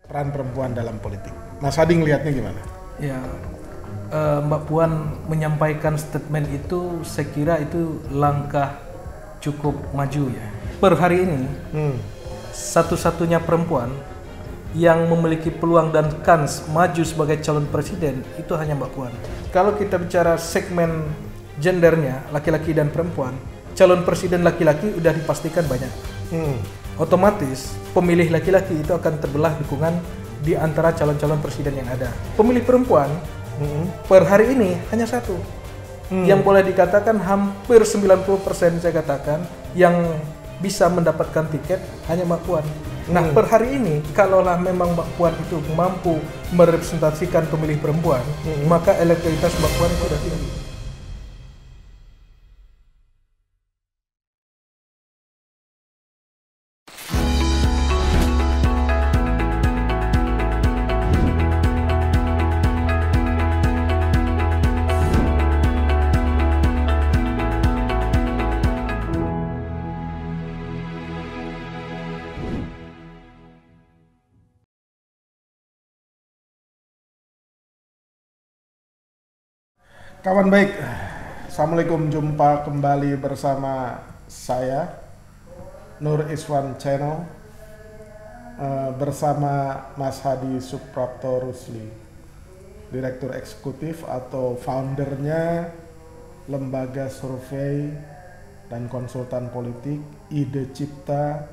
peran perempuan dalam politik. Mas Hadi ngelihatnya gimana? Ya, Mbak Puan menyampaikan statement itu, saya kira itu langkah cukup maju ya. Per hari ini, satu-satunya perempuan yang memiliki peluang dan kans maju sebagai calon presiden itu hanya Mbak Puan. Kalau kita bicara segmen gendernya, laki-laki dan perempuan, calon presiden laki-laki udah dipastikan banyak. Otomatis pemilih laki-laki itu akan terbelah dukungan di antara calon-calon presiden yang ada. Pemilih perempuan per hari ini hanya satu. Yang boleh dikatakan hampir 90% saya katakan yang bisa mendapatkan tiket hanya Mbak Puan. Nah, per hari ini kalaulah memang Mbak Puan itu mampu merepresentasikan pemilih perempuan, maka elektabilitas Mbak Puan itu sudah tinggi. Kawan baik, Assalamualaikum, jumpa kembali bersama saya Nur Iswan Channel bersama Mas Hadi Suprapto Rusli, Direktur Eksekutif atau foundernya Lembaga Survei dan Konsultan Politik Ide Cipta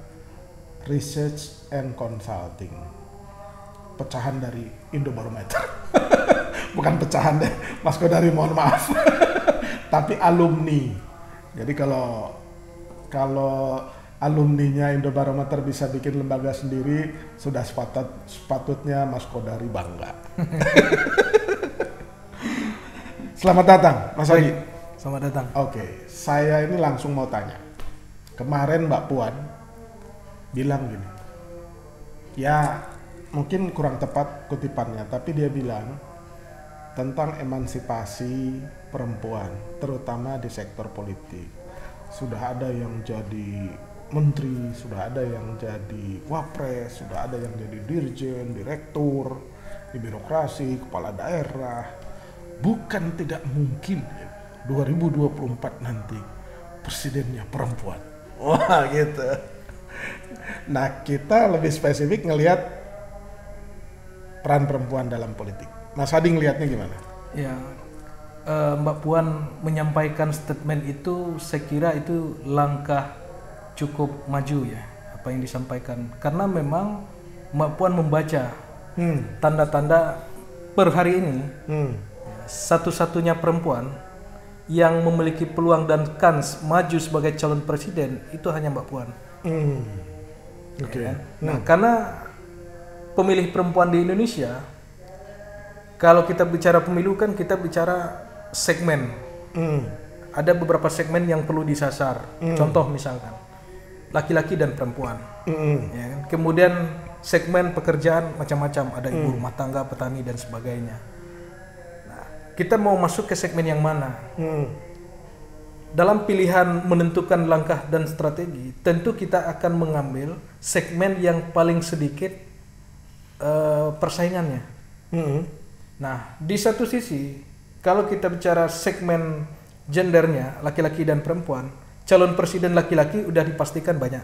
Research and Consulting, pecahan dari Indobarometer. Bukan pecahan deh, Mas Kodari, mohon maaf. Tapi alumni. Jadi kalau alumninya Indobarometer bisa bikin lembaga sendiri, sudah sepatutnya Mas Kodari bangga. Selamat datang, Mas Hadi. Selamat datang. Oke, saya ini langsung mau tanya. Kemarin Mbak Puan bilang gini, ya mungkin kurang tepat kutipannya, tapi dia bilang tentang emansipasi perempuan, terutama di sektor politik. Sudah ada yang jadi menteri, sudah ada yang jadi wapres, sudah ada yang jadi dirjen, direktur di birokrasi, kepala daerah. Bukan tidak mungkin 2024 nanti presidennya perempuan. Wah, gitu. Nah, kita lebih spesifik ngelihat peran perempuan dalam politik. Mas Hadi ngelihatnya gimana? Ya, Mbak Puan menyampaikan statement itu, saya kira itu langkah cukup maju ya, apa yang disampaikan. Karena memang Mbak Puan membaca tanda-tanda per hari ini satu-satunya perempuan yang memiliki peluang dan kans maju sebagai calon presiden itu hanya Mbak Puan. Oke. Ya, nah, karena pemilih perempuan di Indonesia, kalau kita bicara pemilu kan kita bicara segmen. Ada beberapa segmen yang perlu disasar. Contoh misalkan laki-laki dan perempuan. Ya kan? Kemudian segmen pekerjaan macam-macam. Ada ibu rumah tangga, petani dan sebagainya. Nah, kita mau masuk ke segmen yang mana? Dalam pilihan menentukan langkah dan strategi, tentu kita akan mengambil segmen yang paling sedikit persaingannya. Nah, di satu sisi, kalau kita bicara segmen gendernya, laki-laki dan perempuan, calon presiden laki-laki udah dipastikan banyak.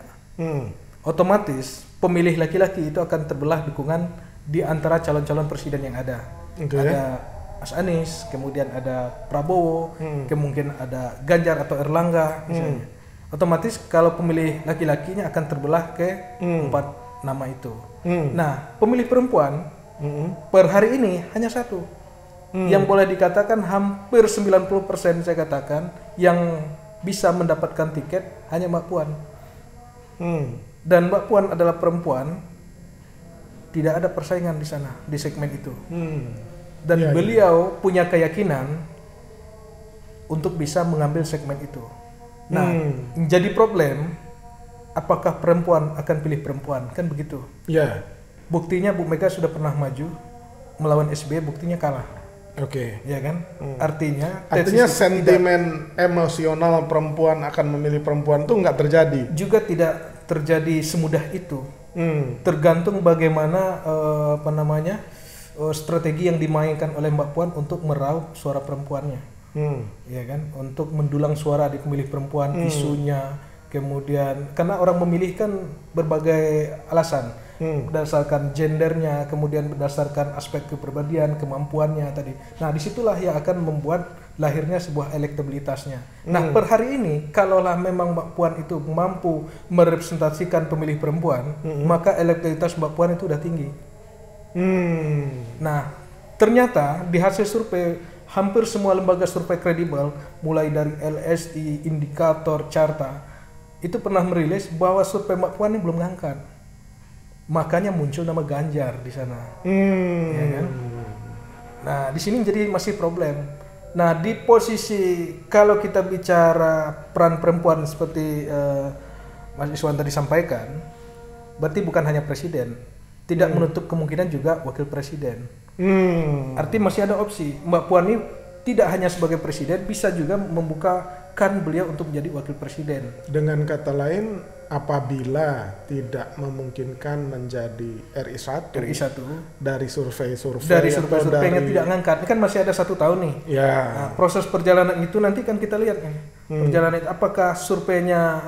Otomatis pemilih laki-laki itu akan terbelah dukungan di antara calon-calon presiden yang ada. Ada Mas Anies, kemudian ada Prabowo, kemungkinan ada Ganjar atau Erlangga misalnya. Otomatis kalau pemilih laki-lakinya akan terbelah ke 4 nama itu. Nah, pemilih perempuan per hari ini hanya satu. Yang boleh dikatakan hampir 90% saya katakan yang bisa mendapatkan tiket hanya Mbak Puan. Dan Mbak Puan adalah perempuan, tidak ada persaingan di sana, di segmen itu. Dan beliau punya keyakinan untuk bisa mengambil segmen itu. Nah, jadi problem, apakah perempuan akan pilih perempuan, kan begitu? Ya. Buktinya Bu Mega sudah pernah maju melawan SBY, buktinya kalah. Oke. Ya kan? Artinya sentimen emosional perempuan akan memilih perempuan itu nggak terjadi. Juga tidak terjadi semudah itu. Tergantung bagaimana strategi yang dimainkan oleh Mbak Puan untuk meraup suara perempuannya, ya kan, untuk mendulang suara di pemilih perempuan, isunya, kemudian karena orang memilih kan berbagai alasan, berdasarkan gendernya, kemudian berdasarkan aspek kepribadian, kemampuannya tadi. Nah, disitulah yang akan membuat lahirnya sebuah elektabilitasnya. Nah, per hari ini, kalaulah memang Mbak Puan itu mampu merepresentasikan pemilih perempuan, maka elektabilitas Mbak Puan itu udah tinggi. Nah, ternyata di hasil survei hampir semua lembaga survei kredibel, mulai dari LSI, Indikator, Carta, itu pernah merilis bahwa survei Mbak Puan ini belum ngangkat. Makanya muncul nama Ganjar di sana. Ya kan? Nah, di sini jadi masih problem. Nah, di posisi kalau kita bicara peran perempuan seperti Mas Iswan tadi sampaikan, berarti bukan hanya presiden, tidak menutup kemungkinan juga wakil presiden. Artinya masih ada opsi. Mbak Puan ini tidak hanya sebagai presiden, bisa juga membukakan beliau untuk menjadi wakil presiden. Dengan kata lain, apabila tidak memungkinkan menjadi RI1 dari survei-surveinya tidak ngangkat, ini kan masih ada 1 tahun nih. Ya. Nah, proses perjalanan itu nanti kan kita lihat kan, perjalanan itu apakah surveinya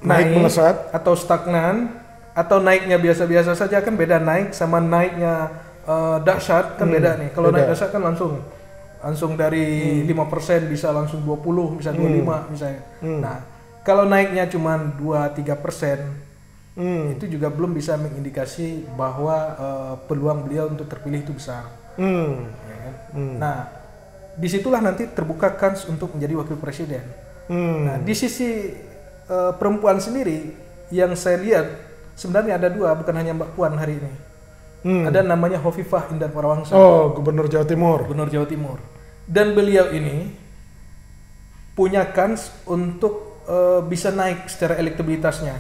naik melesat atau stagnan, atau naiknya biasa-biasa saja, kan beda naik sama naiknya dahsyat kan beda nih. Kalau naik dahsyat kan langsung dari 5% bisa langsung 20, bisa 25 misalnya. Nah, kalau naiknya cuma 2-3%, itu juga belum bisa mengindikasi bahwa peluang beliau untuk terpilih itu besar. Ya kan? Nah, disitulah nanti terbuka kans untuk menjadi wakil presiden. Nah, di sisi perempuan sendiri yang saya lihat sebenarnya ada 2, bukan hanya Mbak Puan hari ini. Ada namanya Hovifah Indar Parawangsa. Oh, Gubernur Jawa Timur. Dan beliau ini punya kans untuk bisa naik secara elektabilitasnya,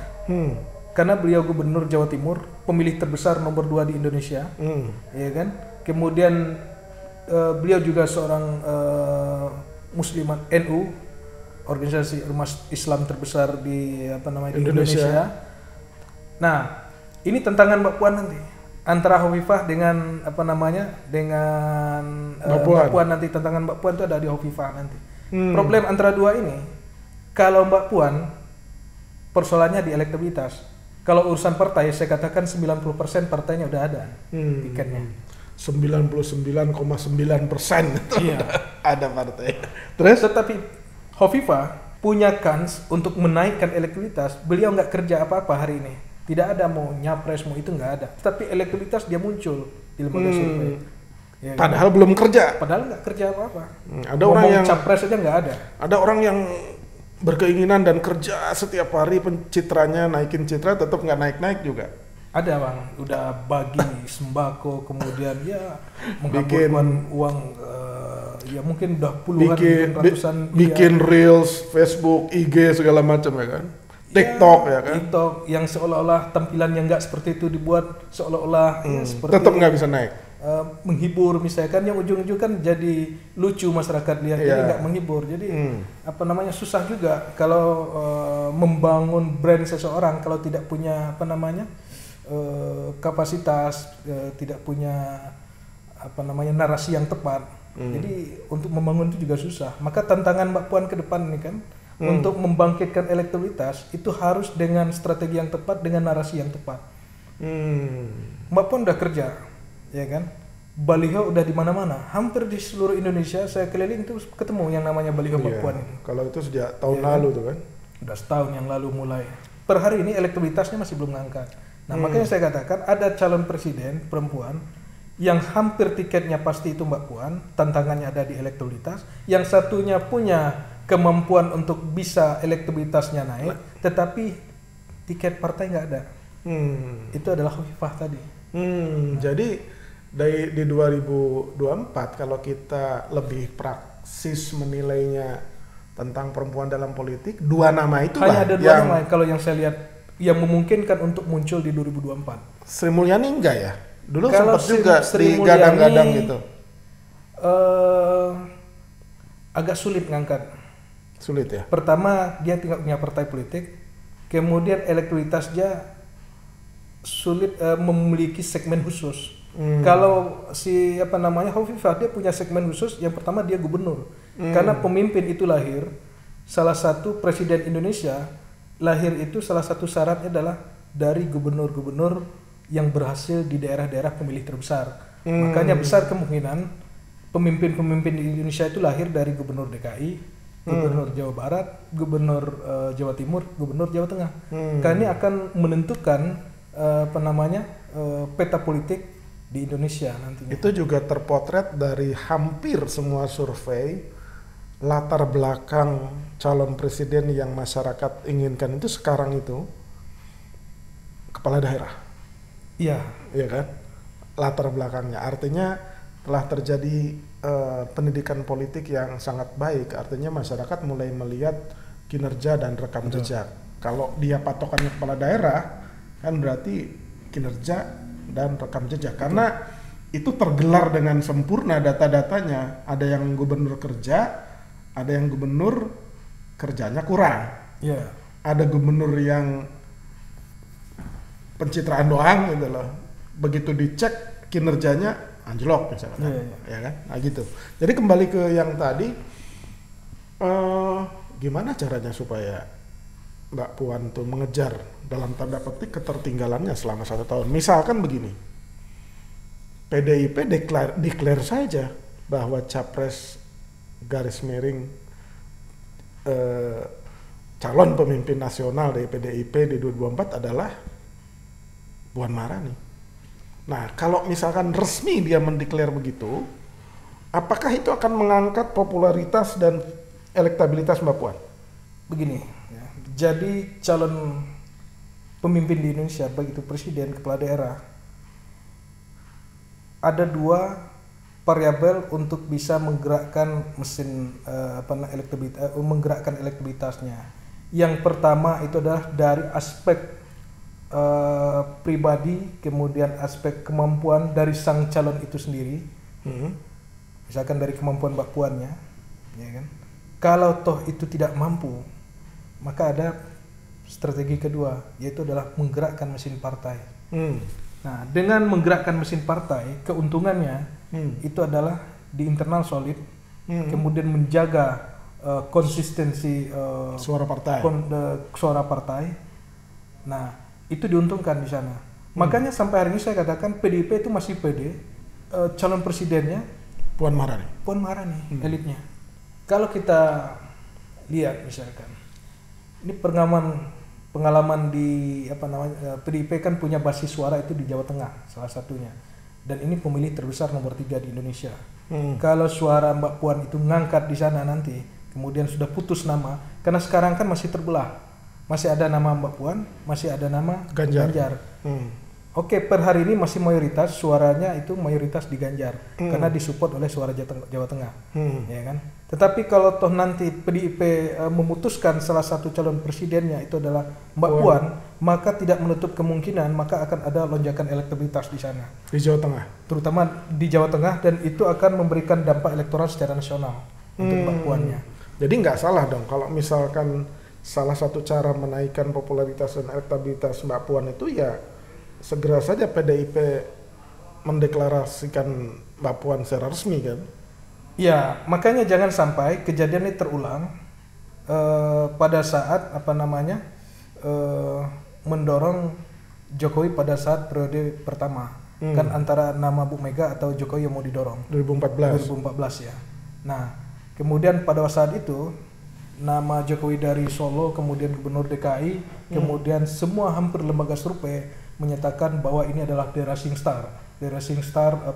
karena beliau Gubernur Jawa Timur, pemilih terbesar nomor 2 di Indonesia, ya kan. Kemudian beliau juga seorang Muslimat NU, organisasi ormas Islam terbesar di Indonesia. Nah, ini tantangan Mbak Puan nanti antara Hovifah dengan Mbak Puan nanti. Tantangan Mbak Puan itu ada di Hovifah nanti. Problem antara 2 ini, kalau Mbak Puan persoalannya di elektabilitas. Kalau urusan partai, saya katakan 90% partainya udah ada tiketnya. 99,9% iya. ada partai. Terus? Tetapi Hovifah punya kans untuk menaikkan elektabilitas. Beliau nggak kerja apa-apa hari ini. Tidak ada mau nyapres, mau itu nggak ada. Tapi elektabilitas dia muncul di lembaga survei. Ya, padahal belum kerja. Padahal nggak kerja apa-apa. Ada orang yang capres aja nggak ada. Ada orang yang berkeinginan dan kerja setiap hari pencitranya, naikin citra, tetap nggak naik-naik juga. Ada bang, udah bagi sembako, kemudian ya menghabiskan uang, ya mungkin udah puluhan, ratusan. Bikin reels, Facebook, IG segala macam ya kan. TikTok ya kan. TikTok yang seolah-olah tampilannya nggak seperti itu dibuat seolah-olah seperti tetap nggak bisa naik. Menghibur misalkan, yang ujung-ujung kan jadi lucu masyarakat lihat, jadi nggak menghibur, jadi susah juga kalau membangun brand seseorang kalau tidak punya kapasitas, tidak punya narasi yang tepat. Jadi untuk membangun itu juga susah. Maka tantangan Mbak Puan ke depan ini kan untuk membangkitkan elektabilitas itu harus dengan strategi yang tepat, dengan narasi yang tepat. Mbak Puan udah kerja, ya kan? Baliho udah di mana-mana, hampir di seluruh Indonesia saya keliling itu ketemu yang namanya baliho Mbak Puan ini. Kalau itu sejak tahun lalu tuh kan? Udah setahun yang lalu mulai. Per hari ini elektabilitasnya masih belum ngangkat. Nah makanya saya katakan ada calon presiden perempuan yang hampir tiketnya pasti itu Mbak Puan, tantangannya ada di elektabilitas. Yang satunya punya kemampuan untuk bisa elektabilitasnya naik, tetapi tiket partai nggak ada. Itu adalah Hovifah tadi. Jadi di 2024 kalau kita lebih praksis menilainya tentang perempuan dalam politik, 2 nama itu hanya ada 2 nama kalau yang saya lihat yang memungkinkan untuk muncul di 2024. Sri Mulyani enggak ya? Dulu sempat juga digadang-gadang gitu. Agak sulit ngangkat. Sulit ya? Pertama dia tidak punya partai politik, kemudian elektabilitas dia sulit memiliki segmen khusus. Kalau si Hovifah dia punya segmen khusus. Yang pertama dia gubernur. Karena pemimpin itu lahir, salah satu presiden Indonesia lahir itu salah satu syaratnya adalah dari gubernur-gubernur yang berhasil di daerah-daerah pemilih terbesar. Makanya besar kemungkinan pemimpin-pemimpin di Indonesia itu lahir dari gubernur DKI, gubernur Jawa Barat, gubernur Jawa Timur, gubernur Jawa Tengah. Karena ini akan menentukan peta politik di Indonesia nantinya. Itu juga terpotret dari hampir semua survei latar belakang calon presiden yang masyarakat inginkan itu sekarang itu kepala daerah. Iya. Iya kan? Latar belakangnya. Artinya telah terjadi pendidikan politik yang sangat baik. Artinya masyarakat mulai melihat kinerja dan rekam jejak. Kalau dia patokannya kepala daerah, kan berarti kinerja dan rekam jejak. Karena itu tergelar dengan sempurna data-datanya. Ada yang gubernur kerja, ada yang gubernur kerjanya kurang. Yeah. Ada gubernur yang pencitraan doang gitu loh. Begitu dicek kinerjanya anjlok misalkan. Ya kan? Nah gitu. Jadi kembali ke yang tadi, gimana caranya supaya Mbak Puan tuh mengejar dalam tanda petik ketertinggalannya selama 1 tahun. Misalkan begini, PDIP declare saja bahwa capres garis miring calon pemimpin nasional dari PDIP di 2024 adalah Puan Maharani. Nah, kalau misalkan resmi dia mendeklar begitu, apakah itu akan mengangkat popularitas dan elektabilitas Mbak Puan? Begini, ya. Jadi calon pemimpin di Indonesia, baik itu presiden, kepala daerah, ada 2 variabel untuk bisa menggerakkan mesin menggerakkan elektabilitasnya. Yang pertama itu adalah dari aspek pribadi, kemudian aspek kemampuan dari sang calon itu sendiri. Misalkan dari kemampuan Mbak Puannya, ya kan? Kalau toh itu tidak mampu, maka ada strategi kedua, yaitu adalah menggerakkan mesin partai. Nah, dengan menggerakkan mesin partai, keuntungannya itu adalah di internal solid, kemudian menjaga konsistensi suara partai. Suara partai. Nah, itu diuntungkan di sana. Makanya sampai hari ini saya katakan PDIP itu masih pede, calon presidennya Puan Maharani. Elitnya. Kalau kita lihat misalkan, ini pengalaman di PDIP kan punya basis suara itu di Jawa Tengah salah satunya, dan ini pemilih terbesar nomor 3 di Indonesia. Kalau suara Mbak Puan itu ngangkat di sana nanti, kemudian sudah putus nama, karena sekarang kan masih terbelah, masih ada nama Mbak Puan, masih ada nama Ganjar. Oke, per hari ini masih mayoritas suaranya itu mayoritas di Ganjar, karena disupport oleh suara Jawa Tengah, ya kan. Tetapi kalau toh nanti PDIP memutuskan salah satu calon presidennya itu adalah Mbak Puan, maka tidak menutup kemungkinan maka akan ada lonjakan elektabilitas di sana. Di Jawa Tengah? Terutama di Jawa Tengah, dan itu akan memberikan dampak elektoral secara nasional untuk Mbak Puannya. Jadi nggak salah dong kalau misalkan salah satu cara menaikkan popularitas dan elektabilitas Mbak Puan itu ya segera saja PDIP mendeklarasikan Mbak Puan secara resmi kan? Ya, makanya jangan sampai kejadian ini terulang pada saat mendorong Jokowi pada saat periode pertama. Kan antara nama Bu Mega atau Jokowi yang mau didorong. 2014 ya. Nah, kemudian pada saat itu nama Jokowi dari Solo, kemudian Gubernur DKI, kemudian semua hampir lembaga survei menyatakan bahwa ini adalah the rising star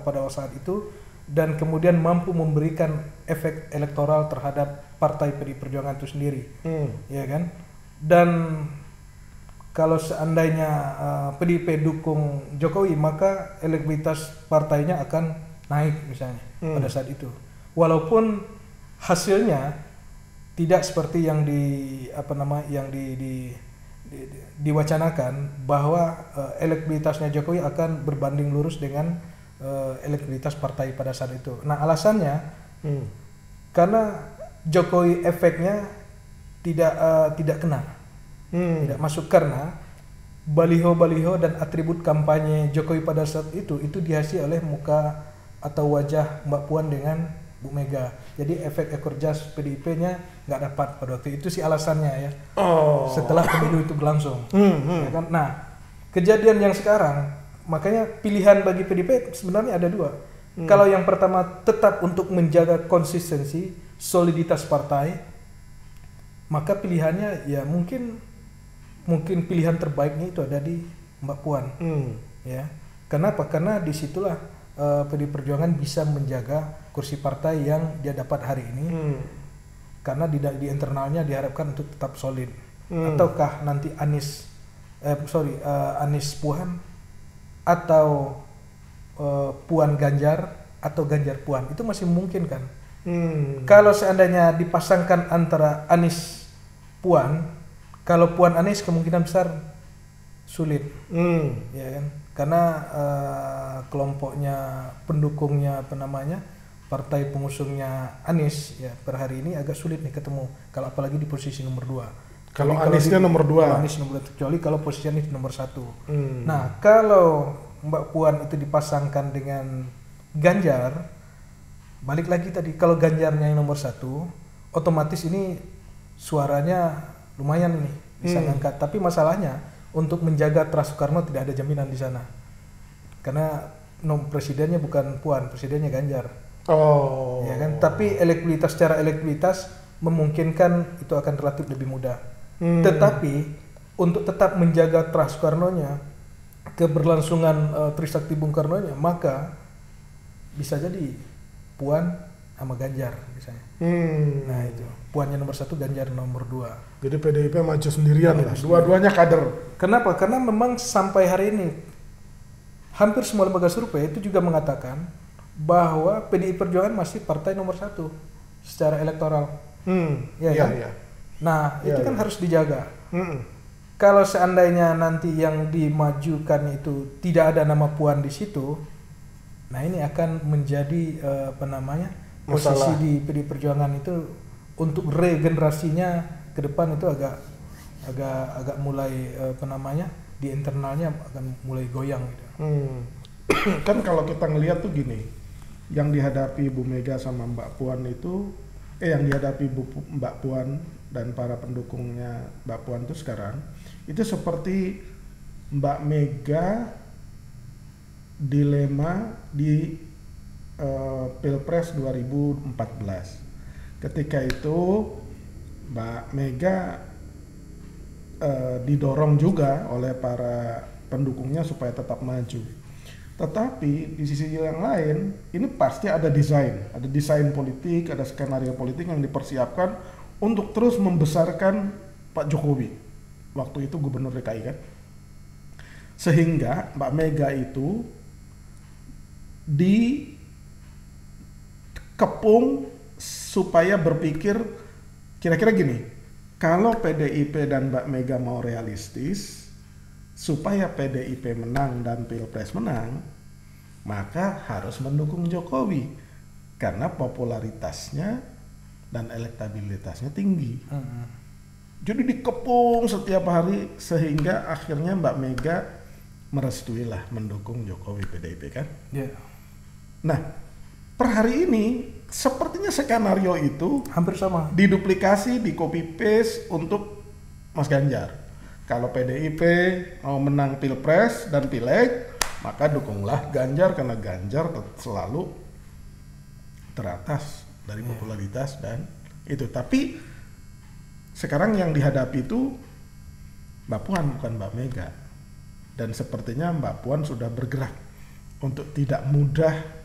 pada saat itu, dan kemudian mampu memberikan efek elektoral terhadap partai PDI Perjuangan itu sendiri, ya kan? Dan kalau seandainya PDIP dukung Jokowi, maka elektabilitas partainya akan naik misalnya pada saat itu. Walaupun hasilnya tidak seperti yang diwacanakan bahwa elektabilitasnya Jokowi akan berbanding lurus dengan elektabilitas partai pada saat itu. Nah, alasannya karena Jokowi efeknya tidak kena, tidak masuk, karena baliho-baliho dan atribut kampanye Jokowi pada saat itu dihiasi oleh muka atau wajah Mbak Puan dengan Bu Mega. Jadi efek ekor jas PDIP-nya nggak dapat pada waktu itu sih alasannya ya. Setelah pemilu itu berlangsung. Ya kan? Nah, kejadian yang sekarang, makanya pilihan bagi PDIP sebenarnya ada dua. Kalau yang pertama tetap untuk menjaga konsistensi, soliditas partai, maka pilihannya ya mungkin pilihan terbaiknya itu ada di Mbak Puan. Ya. Kenapa? Karena disitulah PDI Perjuangan bisa menjaga kursi partai yang dia dapat hari ini. Karena di internalnya diharapkan untuk tetap solid. Ataukah nanti Anies Puan atau Puan Ganjar atau Ganjar Puan, itu masih mungkin kan? Kalau seandainya dipasangkan antara Anies Puan, kalau Puan Anies kemungkinan besar sulit, ya kan? Karena kelompoknya pendukungnya partai pengusungnya Anies ya per hari ini agak sulit nih ketemu. Kalau apalagi di posisi nomor 2. Kalau Aniesnya nomor 2. Anies nomor 2, kecuali kalau posisi Anies nomor 1. Nah, kalau Mbak Puan itu dipasangkan dengan Ganjar, balik lagi tadi, kalau Ganjarnya yang nomor 1, otomatis ini suaranya lumayan ini bisa ngangkat. Tapi masalahnya untuk menjaga trust Soekarno tidak ada jaminan di sana, karena presidennya bukan Puan, presidennya Ganjar. Ya kan. Tapi secara elektabilitas memungkinkan itu akan relatif lebih mudah. Tetapi untuk tetap menjaga trust Soekarno-nya, keberlangsungan Trisakti Bung Karno-nya, maka bisa jadi Puan sama Ganjar misalnya. Nah itu, Puannya nomor 1, Ganjar nomor 2. Jadi PDIP maju sendirian lah, dua-duanya kader. Kenapa? Karena memang sampai hari ini hampir semua lembaga survei itu juga mengatakan bahwa PDI Perjuangan masih partai nomor 1 secara elektoral. Kan? Nah itu kan harus dijaga. Kalau seandainya nanti yang dimajukan itu tidak ada nama Puan di situ, nah ini akan menjadi posisi masalah di PDI Perjuangan itu untuk regenerasinya ke depan itu agak mulai di internalnya akan mulai goyang gitu. Kan kalau kita ngelihat tuh gini, yang dihadapi Bu Mega sama Mbak Puan itu yang dihadapi Mbak Puan dan para pendukungnya Mbak Puan itu sekarang itu seperti Mbak Mega dilema di Pilpres 2014. Ketika itu Mbak Mega didorong juga oleh para pendukungnya supaya tetap maju. Tetapi di sisi yang lain, ini pasti ada desain politik, ada skenario politik yang dipersiapkan untuk terus membesarkan Pak Jokowi. Waktu itu Gubernur DKI kan. Sehingga Mbak Mega itu dikepung supaya berpikir kira-kira gini, kalau PDIP dan Mbak Mega mau realistis, supaya PDIP menang dan Pilpres menang, maka harus mendukung Jokowi karena popularitasnya dan elektabilitasnya tinggi. Jadi dikepung setiap hari sehingga akhirnya Mbak Mega merestuilah mendukung Jokowi PDIP kan. Nah, per hari ini sepertinya skenario itu hampir sama, diduplikasi, di copy paste untuk Mas Ganjar. Kalau PDIP mau menang Pilpres dan Pileg, maka dukunglah Ganjar karena Ganjar selalu teratas dari popularitas dan itu. Tapi sekarang yang dihadapi itu Mbak Puan, bukan Mbak Mega. Dan sepertinya Mbak Puan sudah bergerak untuk tidak mudah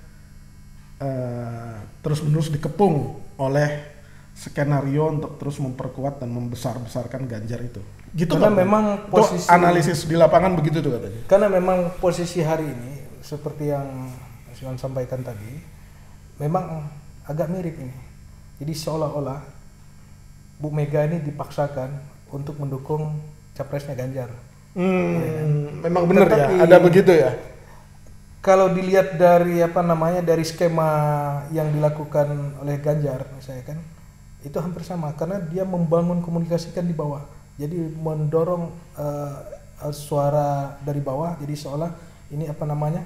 terus-menerus dikepung oleh skenario untuk terus memperkuat dan membesar-besarkan Ganjar itu. Gitu karena kan? memang posisi analisis di lapangan begitu tuh katanya. Karena memang posisi hari ini seperti yang Mas Iwan sampaikan tadi, memang agak mirip ini. Jadi seolah-olah Bu Mega ini dipaksakan untuk mendukung capresnya Ganjar. Memang benar ya, ada begitu ya. Kalau dilihat dari dari skema yang dilakukan oleh Ganjar misalnya kan, itu hampir sama karena dia membangun komunikasi kan di bawah. Jadi mendorong suara dari bawah, jadi seolah ini apa namanya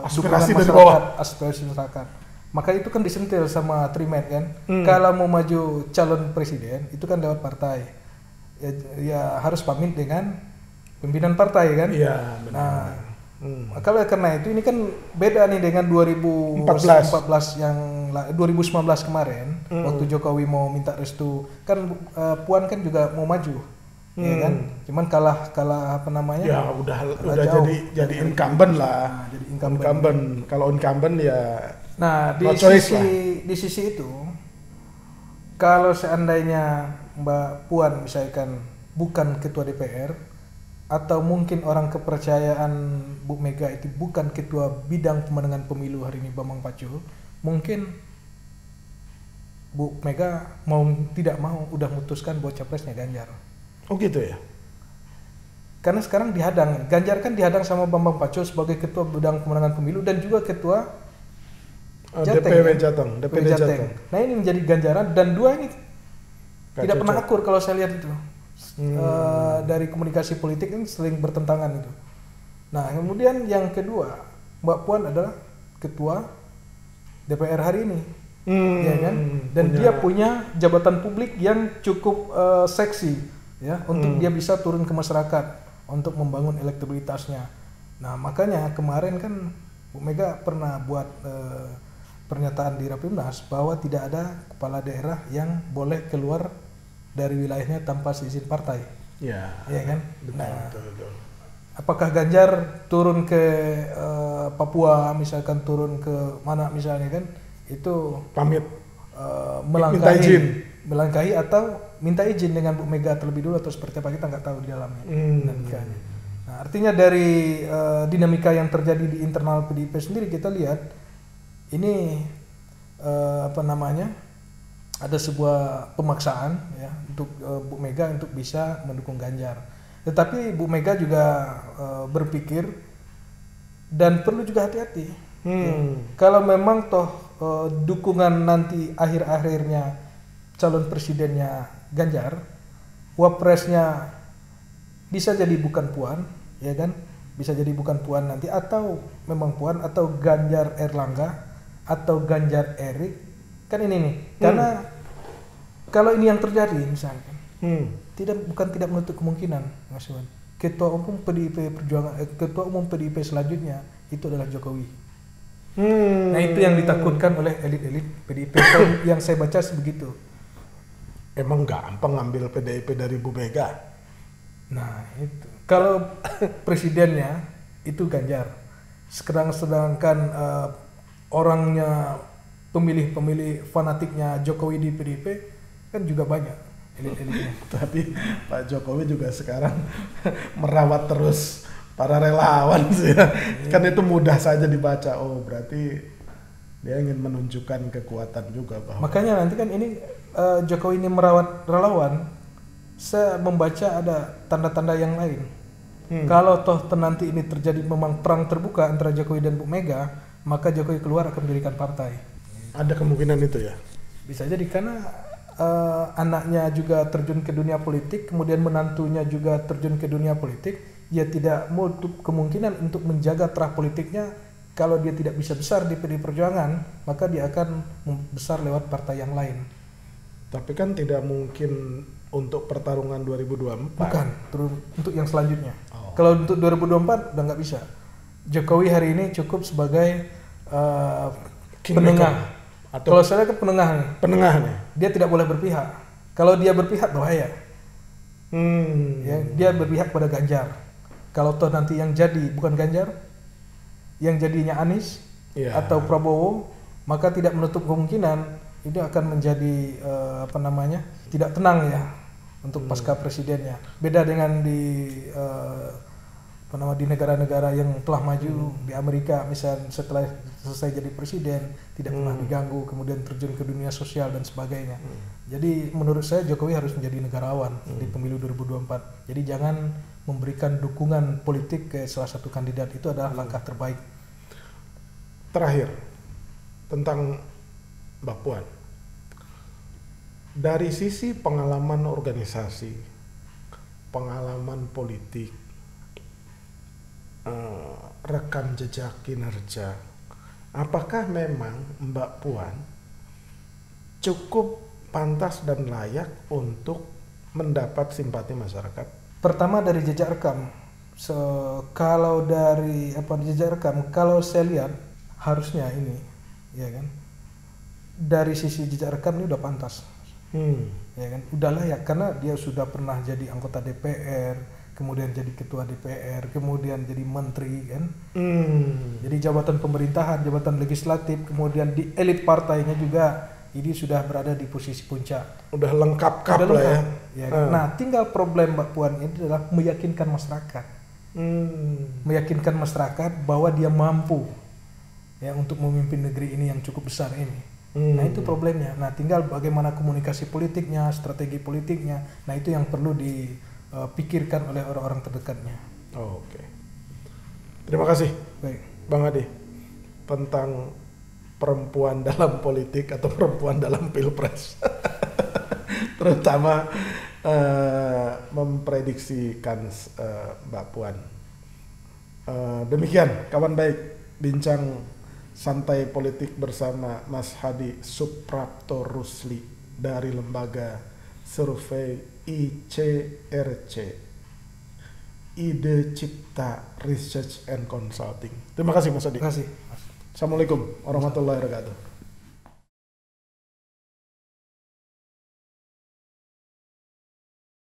aspirasi dukungan dari masyarakat, bawah. aspirasi masyarakat. Maka itu kan disentil sama Trimed kan. Kalau mau maju calon presiden itu kan lewat partai. Ya harus pamit dengan pimpinan partai kan. Iya, benar. Nah, kalau karena itu ini kan beda nih dengan 2014 yang 2019 kemarin waktu Jokowi mau minta restu kan Puan kan juga mau maju. Ya kan, cuman kalah apa namanya? Ya udah jauh. jadi incumbent lah. Nah, jadi incumbent. Kalau incumbent ya. Nah di sisi itu, kalau seandainya Mbak Puan misalkan bukan ketua DPR atau mungkin orang kepercayaan Bu Mega itu bukan ketua bidang pemenangan pemilu hari ini Bambang Pacul, mungkin Bu Mega mau tidak mau udah memutuskan buat capresnya Ganjar. Oh gitu ya. Karena sekarang dihadang, Ganjar kan dihadang sama Bambang Pacul sebagai ketua bidang pemenangan pemilu dan juga ketua DPW Jateng, Jateng, DPD Jateng. Nah ini menjadi ganjaran dan dua ini tidak pernah cocok. akur kalau saya lihat itu. Dari komunikasi politik ini sering bertentangan itu. Nah kemudian yang kedua, Mbak Puan adalah ketua DPR hari ini, ya kan? Dan dia punya jabatan publik yang cukup seksi. Ya, untuk dia bisa turun ke masyarakat untuk membangun elektabilitasnya. Nah, makanya kemarin kan Bu Mega pernah buat pernyataan di Rapimnas bahwa tidak ada kepala daerah yang boleh keluar dari wilayahnya tanpa izin partai. Ya, kan? Betul. Apakah Ganjar turun ke Papua, misalkan turun ke mana misalnya kan, itu pamit melangkahi atau minta izin dengan Bu Mega terlebih dulu atau seperti apa, kita nggak tahu di dalamnya dinamikanya. Nah, artinya dari dinamika yang terjadi di internal PDIP sendiri kita lihat ini ada sebuah pemaksaan ya untuk Bu Mega untuk bisa mendukung Ganjar. Tetapi Bu Mega juga berpikir dan perlu juga hati-hati. Ya. Kalau memang toh dukungan nanti akhir-akhirnya calon presidennya Ganjar, wapresnya bisa jadi bukan Puan, ya kan? Bisa jadi bukan Puan nanti, atau memang Puan atau Ganjar Erlangga atau Ganjar Erik, kan ini nih. Karena kalau ini yang terjadi misalkan, tidak menutup kemungkinan, Mas Iwan, ketua umum PDIP selanjutnya itu adalah Jokowi. Nah itu yang ditakutkan oleh elit-elit PDIP yang saya baca sebegitu. Emang gampang ngambil PDIP dari Bu Mega? Nah itu kalau presidennya itu Ganjar, sedangkan orangnya pemilih fanatiknya Jokowi di PDIP kan juga banyak elit-elitnya. Tapi Pak Jokowi juga sekarang merawat terus para relawan sih. Kan itu mudah saja dibaca. Oh berarti dia ingin menunjukkan kekuatan juga bahwa. Makanya nanti kan ini Jokowi ini merawat relawan. Saya membaca ada tanda-tanda yang lain. Kalau toh nanti ini terjadi memang perang terbuka antara Jokowi dan Bu Mega, maka Jokowi keluar akan mendirikan partai. Ada kemungkinan itu ya? Bisa jadi karena anaknya juga terjun ke dunia politik, kemudian menantunya juga terjun ke dunia politik, dia tidak menutup kemungkinan untuk menjaga terah politiknya. Kalau dia tidak bisa besar di PDI Perjuangan, maka dia akan besar lewat partai yang lain. Tapi kan tidak mungkin untuk pertarungan 2024. Bukan, untuk yang selanjutnya. Kalau untuk 2024 udah nggak bisa. Jokowi hari ini cukup sebagai penengah. Kalau saya kan penengah nih. Penengah nih. Dia tidak boleh berpihak. Kalau dia berpihak bahaya. Ya, dia berpihak pada Ganjar. Kalau toh nanti yang jadi bukan Ganjar, yang jadinya Anies atau Prabowo, maka tidak menutup kemungkinan itu akan menjadi tidak tenang ya untuk pasca presidennya. Beda dengan di negara-negara yang telah maju, di Amerika misalnya setelah selesai jadi presiden tidak pernah diganggu, kemudian terjun ke dunia sosial dan sebagainya. Jadi menurut saya Jokowi harus menjadi negarawan di pemilu 2024. Jadi jangan memberikan dukungan politik ke salah satu kandidat, itu adalah langkah terbaik. Terakhir tentang Mbak Puan, dari sisi pengalaman organisasi, pengalaman politik, rekam jejak kinerja, apakah memang Mbak Puan cukup pantas dan layak untuk mendapat simpati masyarakat? Pertama dari jejak rekam. Kalau dari jejak rekam, kalau saya lihat harusnya ini, ya kan, dari sisi jejak rekam ini udah pantas, ya kan, udah layak karena dia sudah pernah jadi anggota DPR, kemudian jadi ketua DPR, kemudian jadi menteri, kan, jadi jabatan pemerintahan, jabatan legislatif, kemudian di elit partainya juga. Ini sudah berada di posisi puncak. Udah lengkap lah ya. Nah, tinggal problem Mbak Puan ini adalah meyakinkan masyarakat. Meyakinkan masyarakat bahwa dia mampu ya untuk memimpin negeri ini yang cukup besar ini. Nah, itu problemnya. Nah, tinggal bagaimana komunikasi politiknya, strategi politiknya. Nah, itu yang perlu dipikirkan oleh orang-orang terdekatnya. Oke. Terima kasih. Baik. Bang Ade. Tentang perempuan dalam politik atau perempuan dalam pilpres. Terutama memprediksikan Mbak Puan. Demikian kawan baik, bincang santai politik bersama Mas Hadi Suprapto Rusli dari lembaga survei ICRC, Ide Cipta Research and Consulting. Terima kasih Mas Hadi. Terima kasih. Assalamualaikum warahmatullahi wabarakatuh.